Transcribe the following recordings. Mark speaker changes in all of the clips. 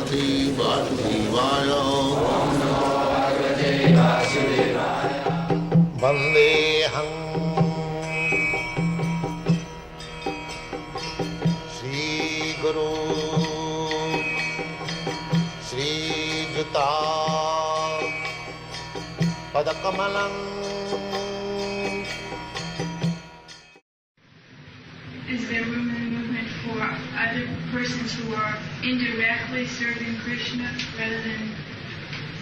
Speaker 1: Bhagavate Vasudevaya. Vandeham Sri Guru Sri Juta Padakamalam.
Speaker 2: Is there room in the movement for other persons who are indirectly serving Krishna rather than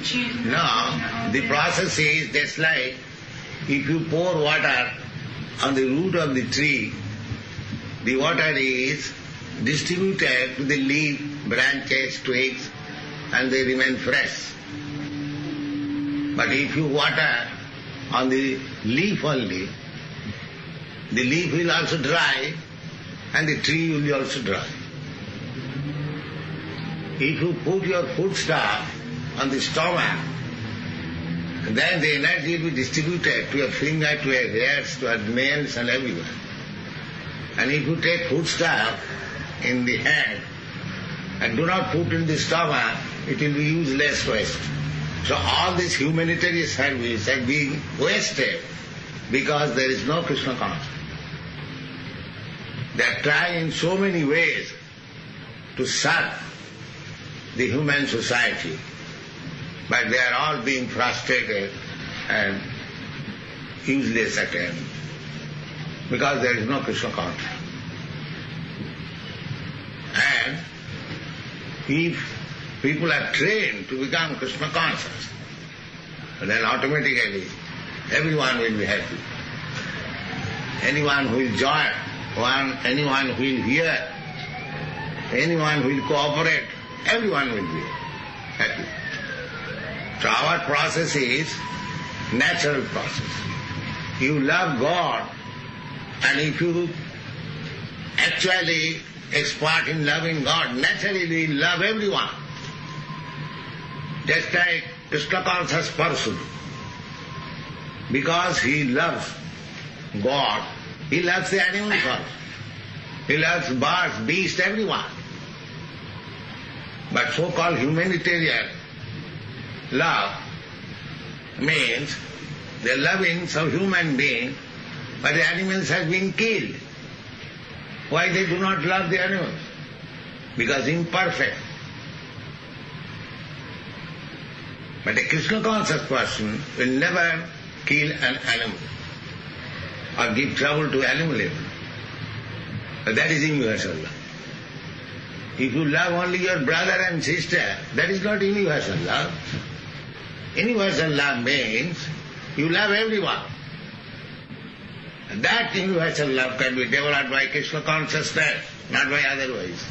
Speaker 2: chanting?
Speaker 1: No, the process is just like if you pour water on the root of the tree, the water is distributed to the leaf, branches, twigs, and they remain fresh. But if you water on the leaf only, the leaf will also dry and the tree will be also dry. If you put your foodstuff on the stomach, then the energy will be distributed to your finger, to your hairs, to your nails and everywhere. And if you take foodstuff in the hand and do not put in the stomach, it will be useless waste. So all this humanitarian service has been wasted because there is no Krishna consciousness. They are trying in so many ways to serve the human society, but they are all being frustrated and useless attempt because there is no Krishna consciousness. And if people are trained to become Krishna conscious, then automatically everyone will be happy. Anyone who will join, anyone who will hear, anyone who will cooperate, everyone will be happy. So our process is natural process. You love God, and if you actually expert in loving God, naturally you love everyone. Just like Krishna conscious person, because he loves God, he loves the animals also. He loves birds, beasts, everyone. But so-called humanitarian love means they're loving some human being, but the animals have been killed. Why they do not love the animals? Because imperfect. But a Krishna conscious person will never kill an animal or give trouble to animal even. That is universal love. If you love only your brother and sister, that is not universal love. Universal love means you love everyone. That universal love can be developed by Krishna consciousness, not by otherwise.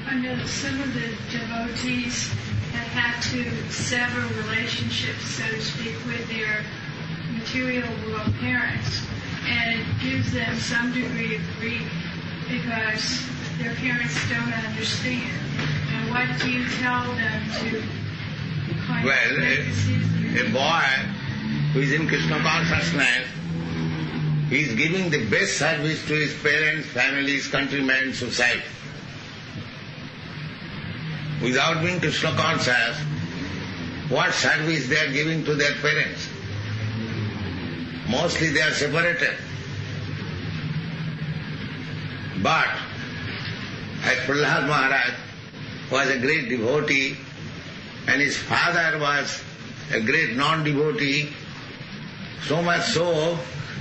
Speaker 2: I know that some of the devotees have had to sever relationships, so to speak, with their material world parents, and it gives them some degree of grief because their parents don't understand. And what do you tell them to kind
Speaker 1: Well, a boy who is in Krishna consciousness, he is giving the best service to his parents, families, countrymen, society. Without being Krishna conscious, what service they are giving to their parents? Mostly they are separated. But as Prahlad Maharaj was a great devotee and his father was a great non-devotee, so much so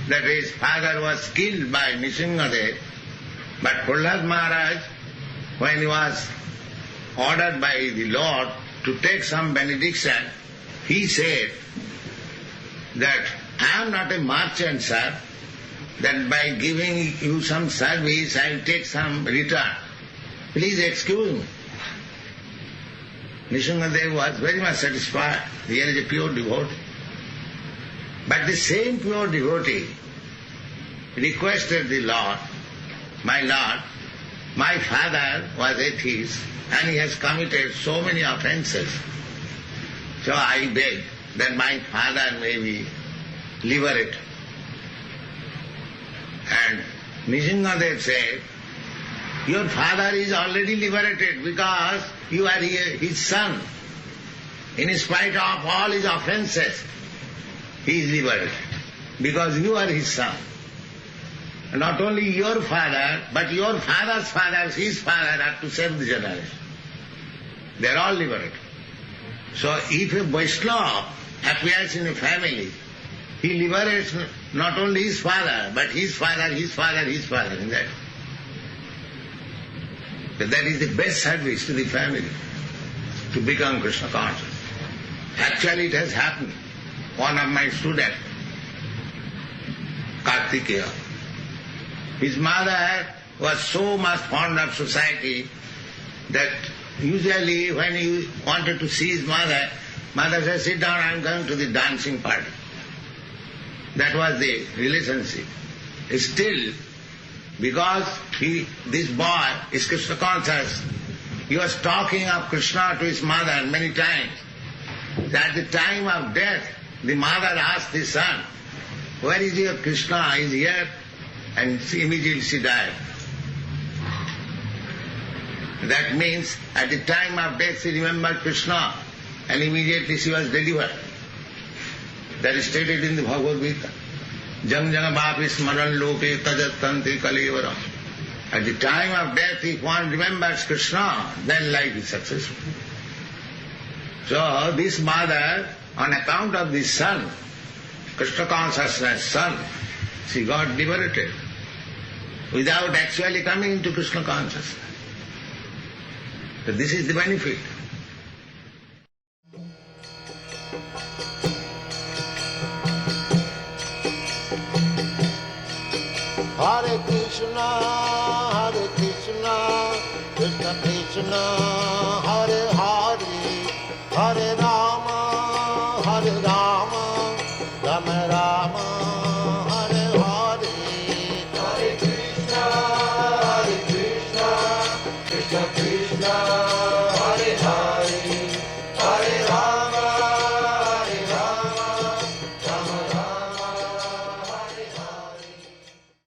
Speaker 1: that his father was killed by Nishingadev. But Prahlad Maharaj, when he was ordered by the Lord to take some benediction, he said that I am not a merchant, sir, that by giving you some service I will take some return. Please excuse me. Nishingadev was very much satisfied. Here is a pure devotee. But the same pure devotee requested the Lord, my Lord, my father was atheist and he has committed so many offences. So I beg that my father may be liberated. And Nishingadev said Your father is already liberated because you are his son. In spite of all his offences, he is liberated because you are his son. And not only your father, but your father's father, his father, are to serve the generation. They are all liberated. So if a Vaishnava appears in a family, he liberates not only his father, but his father, his father, his father, in that. But that is the best service to the family, to become Krishna conscious. Actually it has happened. One of my students, Kartikeya, his mother was so much fond of society that usually when he wanted to see his mother, mother said, sit down, I am going to the dancing party. That was the relationship. Still, because this boy is Krishna conscious, he was talking of Krishna to his mother many times. At the time of death, the mother asked the son, where is your Krishna? He is here. And immediately she died. That means at the time of death she remembered Krishna and immediately she was delivered. That is stated in the Bhagavad Gita. Jang jang bhapi smaran loke tajattanti kalevaram. At the time of death, if one remembers Krishna, then life is successful. So this mother, on account of this son, Krishna consciousness son, she got liberated without actually coming into Krishna consciousness. So this is the benefit.
Speaker 3: Hare Krishna, Krishna Krishna, Hare Hare, Hare Rama, Hare Rama.